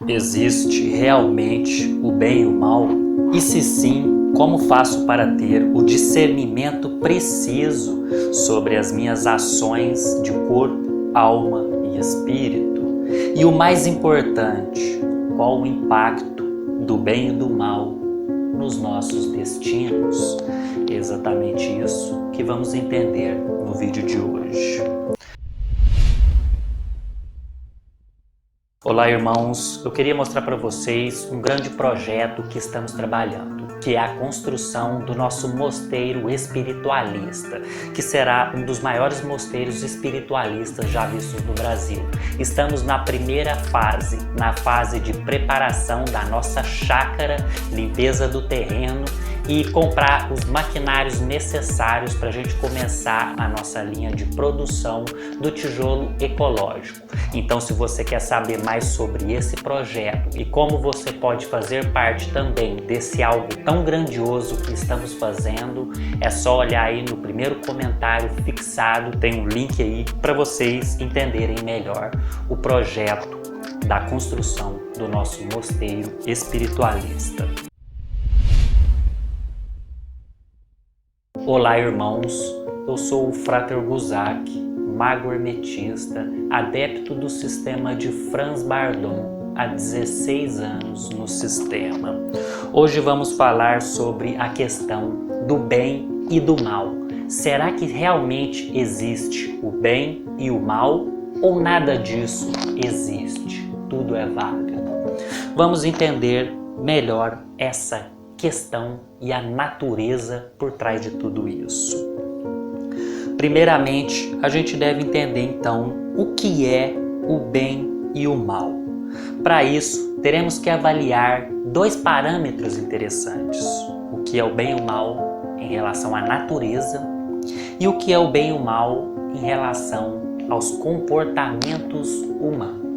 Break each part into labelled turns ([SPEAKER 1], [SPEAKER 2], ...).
[SPEAKER 1] Existe realmente o bem e o mal? E se sim, como faço para ter o discernimento preciso sobre as minhas ações de corpo, alma e espírito? E o mais importante, qual o impacto do bem e do mal nos nossos destinos? É exatamente isso que vamos entender no vídeo de hoje. Olá, irmãos! Eu queria mostrar para vocês um grande projeto que estamos trabalhando, que é a construção do nosso mosteiro espiritualista, que será um dos maiores mosteiros espiritualistas já vistos no Brasil. Estamos na primeira fase, na fase de preparação da nossa chácara, limpeza do terreno e comprar os maquinários necessários para a gente começar a nossa linha de produção do tijolo ecológico. Então, se você quer saber mais sobre esse projeto e como você pode fazer parte também desse algo tão grandioso que estamos fazendo, é só olhar aí no primeiro comentário fixado, tem um link aí para vocês entenderem melhor o projeto da construção do nosso mosteiro espiritualista. Olá, irmãos, eu sou o Frater Guzak, mago hermetista, adepto do sistema de Franz Bardon, há 16 anos no sistema. Hoje vamos falar sobre a questão do bem e do mal. Será que realmente existe o bem e o mal ou nada disso existe? Tudo é válido. Vamos entender melhor essa questão e a natureza por trás de tudo isso. Primeiramente, a gente deve entender então o que é o bem e o mal. Para isso, teremos que avaliar dois parâmetros interessantes: o que é o bem e o mal em relação à natureza e o que é o bem e o mal em relação aos comportamentos humanos.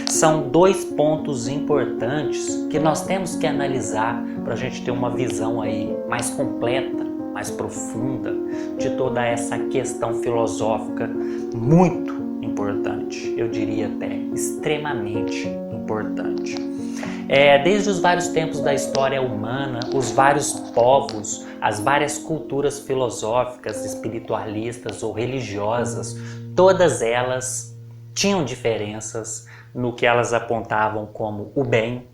[SPEAKER 1] São dois pontos importantes que nós temos que analisar para a gente ter uma visão aí mais completa, mais profunda de toda essa questão filosófica muito importante, eu diria até extremamente importante. Desde os vários tempos da história humana, os vários povos, as várias culturas filosóficas, espiritualistas ou religiosas, todas elas tinham diferenças no que elas apontavam como o bem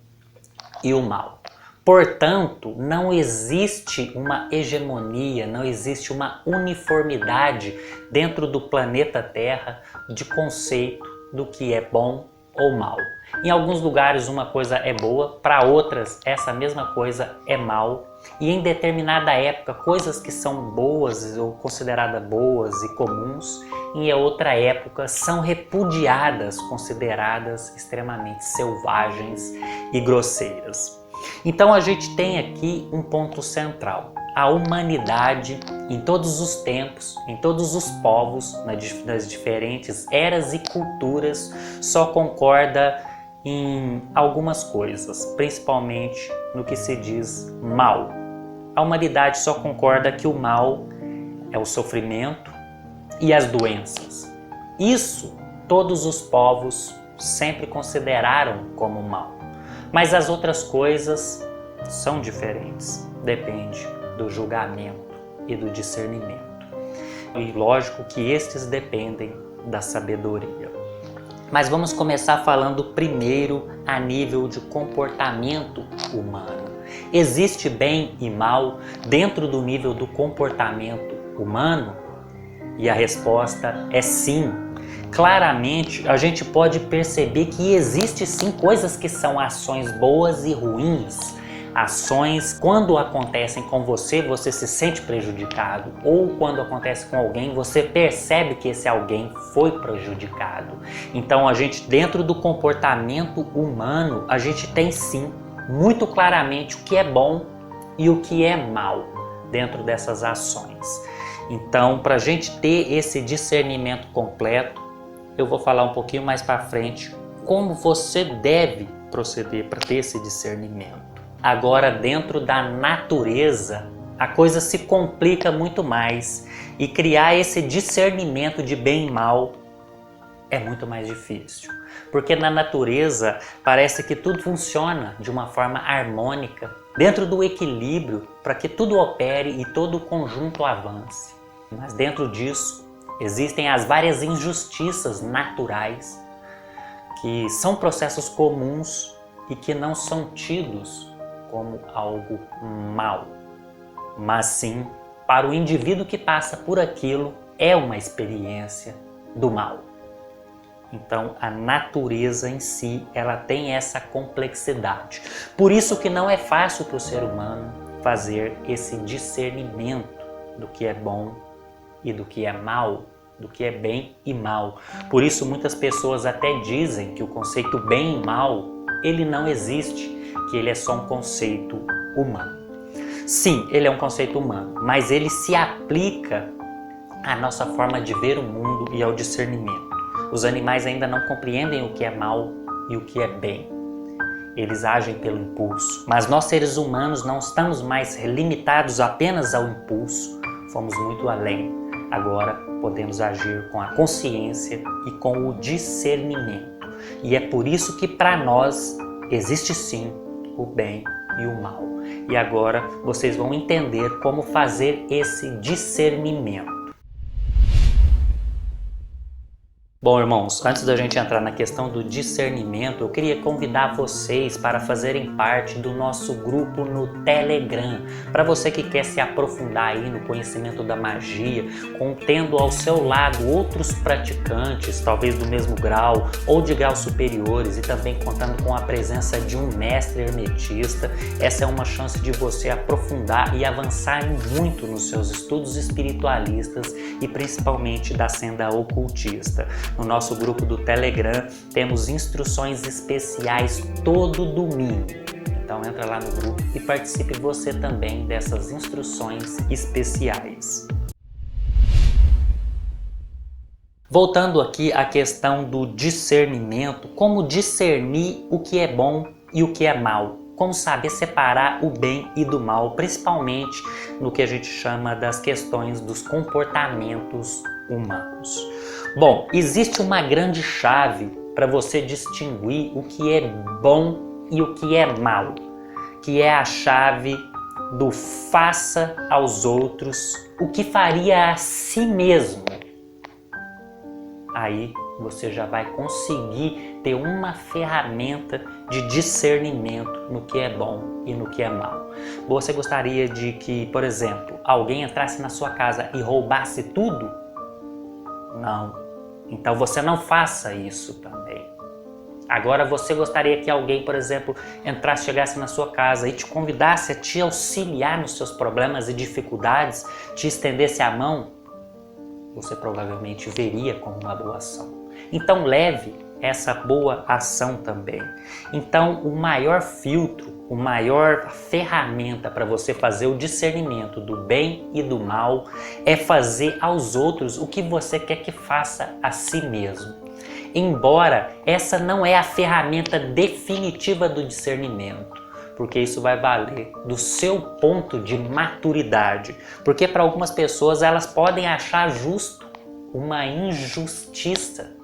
[SPEAKER 1] e o mal. Portanto, não existe uma hegemonia, não existe uma uniformidade dentro do planeta Terra de conceito do que é bom ou mal. Em alguns lugares uma coisa é boa, para outras essa mesma coisa é mal. E em determinada época, coisas que são boas ou consideradas boas e comuns, em outra época são repudiadas, consideradas extremamente selvagens e grosseiras. Então a gente tem aqui um ponto central. A humanidade, em todos os tempos, em todos os povos, nas diferentes eras e culturas, só concorda em algumas coisas, principalmente no que se diz mal. A humanidade só concorda que o mal é o sofrimento e as doenças. Isso todos os povos sempre consideraram como mal. Mas as outras coisas são diferentes, depende do julgamento e do discernimento. E lógico que estes dependem da sabedoria. Mas vamos começar falando primeiro a nível de comportamento humano. Existe bem e mal dentro do nível do comportamento humano? E a resposta é sim. Claramente, a gente pode perceber que existe sim coisas que são ações boas e ruins. Ações, quando acontecem com você, você se sente prejudicado. Ou quando acontece com alguém, você percebe que esse alguém foi prejudicado. Então, a gente, dentro do comportamento humano, a gente tem sim, muito claramente, o que é bom e o que é mal dentro dessas ações. Então, para a gente ter esse discernimento completo, eu vou falar um pouquinho mais para frente como você deve proceder para ter esse discernimento. Agora, dentro da natureza, a coisa se complica muito mais e criar esse discernimento de bem e mal é muito mais difícil. Porque na natureza parece que tudo funciona de uma forma harmônica, dentro do equilíbrio, para que tudo opere e todo o conjunto avance. Mas dentro disso existem as várias injustiças naturais, que são processos comuns e que não são tidos como algo mal, mas sim, para o indivíduo que passa por aquilo, é uma experiência do mal. Então a natureza em si, ela tem essa complexidade. Por isso que não é fácil para o ser humano fazer esse discernimento do que é bom e do que é mal, do que é bem e mal. Por isso muitas pessoas até dizem que o conceito bem e mal, ele não existe, que ele é só um conceito humano. Sim, ele é um conceito humano, mas ele se aplica à nossa forma de ver o mundo e ao discernimento. Os animais ainda não compreendem o que é mal e o que é bem. Eles agem pelo impulso. Mas nós, seres humanos, não estamos mais limitados apenas ao impulso. Fomos muito além. Agora podemos agir com a consciência e com o discernimento. E é por isso que para nós existe sim o bem e o mal. E agora vocês vão entender como fazer esse discernimento. Bom, irmãos, antes da gente entrar na questão do discernimento, eu queria convidar vocês para fazerem parte do nosso grupo no Telegram. Para você que quer se aprofundar aí no conhecimento da magia, tendo ao seu lado outros praticantes, talvez do mesmo grau ou de graus superiores, e também contando com a presença de um mestre hermetista, essa é uma chance de você aprofundar e avançar muito nos seus estudos espiritualistas e principalmente da senda ocultista. No nosso grupo do Telegram temos instruções especiais todo domingo. Então entra lá no grupo e participe você também dessas instruções especiais. Voltando aqui à questão do discernimento, como discernir o que é bom e o que é mal. Como saber separar o bem e do mal, principalmente no que a gente chama das questões dos comportamentos humanos. Bom, existe uma grande chave para você distinguir o que é bom e o que é mal, que é a chave do faça aos outros o que faria a si mesmo. Aí você já vai conseguir ter uma ferramenta de discernimento no que é bom e no que é mal. Você gostaria de que, por exemplo, alguém entrasse na sua casa e roubasse tudo? Não. Então você não faça isso também. Agora você gostaria que alguém, por exemplo, entrasse, chegasse na sua casa e te convidasse a te auxiliar nos seus problemas e dificuldades, te estendesse a mão? Você provavelmente veria como uma boa ação. Então leve essa boa ação também. Então o maior filtro, a maior ferramenta para você fazer o discernimento do bem e do mal é fazer aos outros o que você quer que faça a si mesmo. Embora essa não é a ferramenta definitiva do discernimento, porque isso vai valer do seu ponto de maturidade. Porque para algumas pessoas elas podem achar justo uma injustiça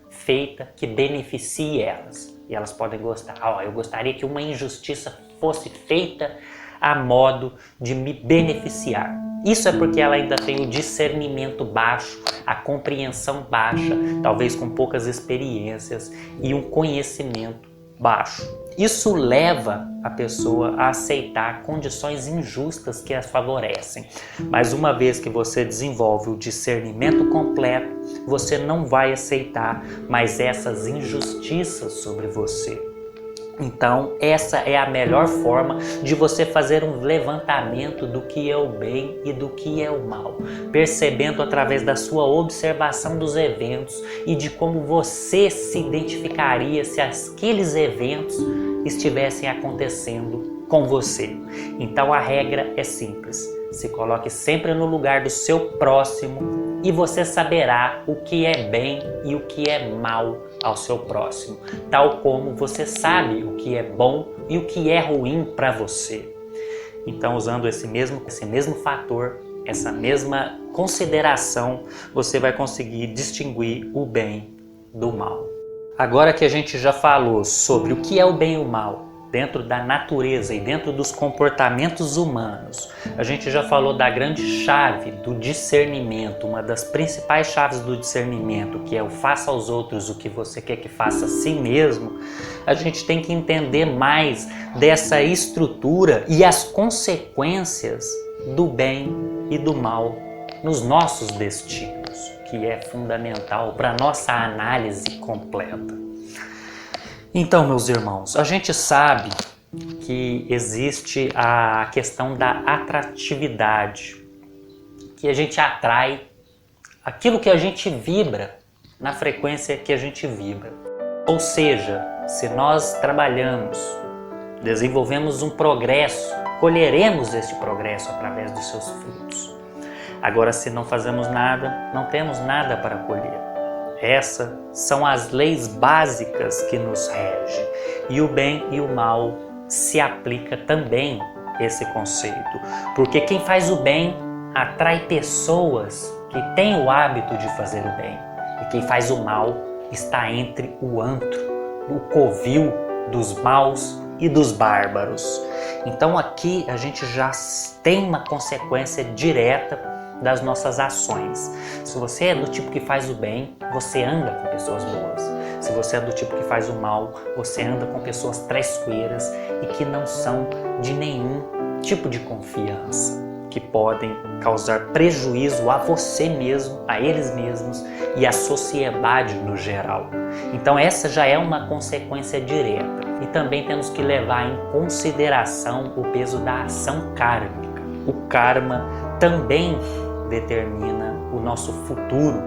[SPEAKER 1] feita que beneficie elas. E elas podem gostar, eu gostaria que uma injustiça fosse feita a modo de me beneficiar. Isso é porque ela ainda tem o discernimento baixo, a compreensão baixa, talvez com poucas experiências e um conhecimento baixo. Isso leva a pessoa a aceitar condições injustas que as favorecem. Mas uma vez que você desenvolve o discernimento completo, você não vai aceitar mais essas injustiças sobre você. Então, essa é a melhor forma de você fazer um levantamento do que é o bem e do que é o mal, percebendo através da sua observação dos eventos e de como você se identificaria se aqueles eventos estivessem acontecendo com você. Então, a regra é simples: se coloque sempre no lugar do seu próximo e você saberá o que é bem e o que é mal ao seu próximo, tal como você sabe o que é bom e o que é ruim para você. Então, usando esse mesmo fator, essa mesma consideração, você vai conseguir distinguir o bem do mal. Agora que a gente já falou sobre o que é o bem e o mal dentro da natureza e dentro dos comportamentos humanos, a gente já falou da grande chave do discernimento, uma das principais chaves do discernimento, que é o faça aos outros o que você quer que faça a si mesmo. A gente tem que entender mais dessa estrutura e as consequências do bem e do mal nos nossos destinos, que é fundamental para a nossa análise completa. Então, meus irmãos, a gente sabe que existe a questão da atratividade, que a gente atrai aquilo que a gente vibra na frequência que a gente vibra. Ou seja, se nós trabalhamos, desenvolvemos um progresso, colheremos esse progresso através dos seus frutos. Agora, se não fazemos nada, não temos nada para colher. Essas são as leis básicas que nos regem. E o bem e o mal se aplica também esse conceito. Porque quem faz o bem atrai pessoas que têm o hábito de fazer o bem. E quem faz o mal está entre o antro, o covil dos maus e dos bárbaros. Então aqui a gente já tem uma consequência direta das nossas ações. Se você é do tipo que faz o bem, você anda com pessoas boas. Se você é do tipo que faz o mal, você anda com pessoas traiçoeiras e que não são de nenhum tipo de confiança, que podem causar prejuízo a você mesmo, a eles mesmos e à sociedade no geral. Então essa já é uma consequência direta. E também temos que levar em consideração o peso da ação kármica. O karma também determina o nosso futuro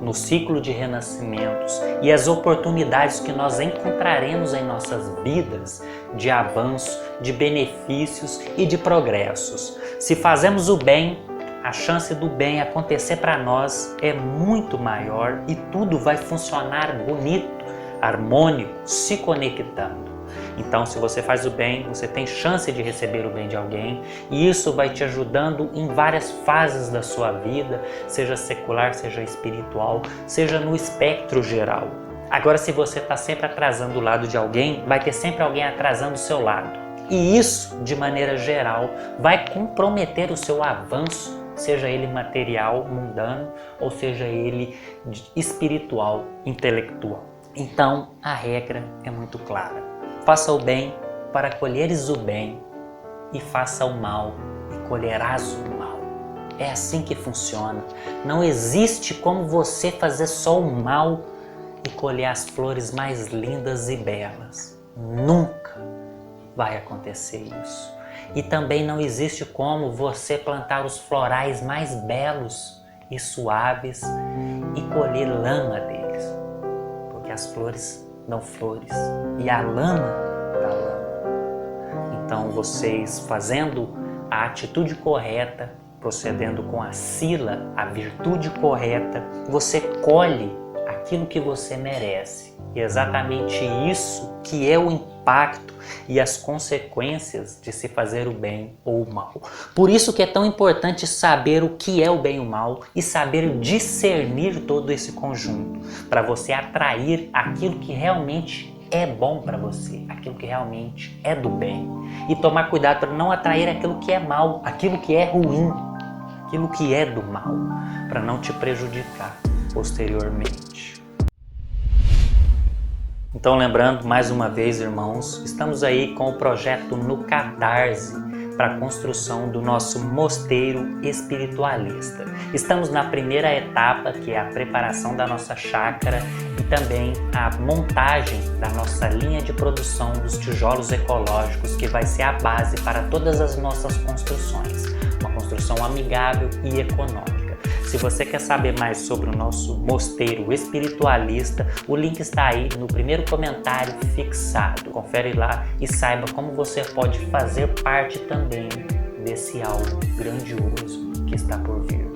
[SPEAKER 1] no ciclo de renascimentos e as oportunidades que nós encontraremos em nossas vidas de avanço, de benefícios e de progressos. Se fazemos o bem, a chance do bem acontecer para nós é muito maior e tudo vai funcionar bonito, harmônico, se conectando. Então, se você faz o bem, você tem chance de receber o bem de alguém e isso vai te ajudando em várias fases da sua vida, seja secular, seja espiritual, seja no espectro geral. Agora, se você está sempre atrasando o lado de alguém, vai ter sempre alguém atrasando o seu lado. E isso, de maneira geral, vai comprometer o seu avanço, seja ele material, mundano, ou seja ele espiritual, intelectual. Então, a regra é muito clara. Faça o bem para colheres o bem e faça o mal e colherás o mal. É assim que funciona. Não existe como você fazer só o mal e colher as flores mais lindas e belas. Nunca vai acontecer isso. E também não existe como você plantar os florais mais belos e suaves e colher lama deles. Porque as flores dão flores e a lama dá lama. Então vocês fazendo a atitude correta, procedendo com a sila, a virtude correta, você colhe aquilo que você merece. E é exatamente isso que é o impacto e as consequências de se fazer o bem ou o mal. Por isso que é tão importante saber o que é o bem e o mal e saber discernir todo esse conjunto, para você atrair aquilo que realmente é bom para você, aquilo que realmente é do bem. E tomar cuidado para não atrair aquilo que é mal, aquilo que é ruim, aquilo que é do mal, para não te prejudicar posteriormente. Então, lembrando mais uma vez, irmãos, estamos aí com o projeto no Catarse para a construção do nosso mosteiro espiritualista. Estamos na primeira etapa, que é a preparação da nossa chácara e também a montagem da nossa linha de produção dos tijolos ecológicos, que vai ser a base para todas as nossas construções. Uma construção amigável e econômica. Se você quer saber mais sobre o nosso mosteiro espiritualista, o link está aí no primeiro comentário fixado. Confere lá e saiba como você pode fazer parte também desse algo grandioso que está por vir.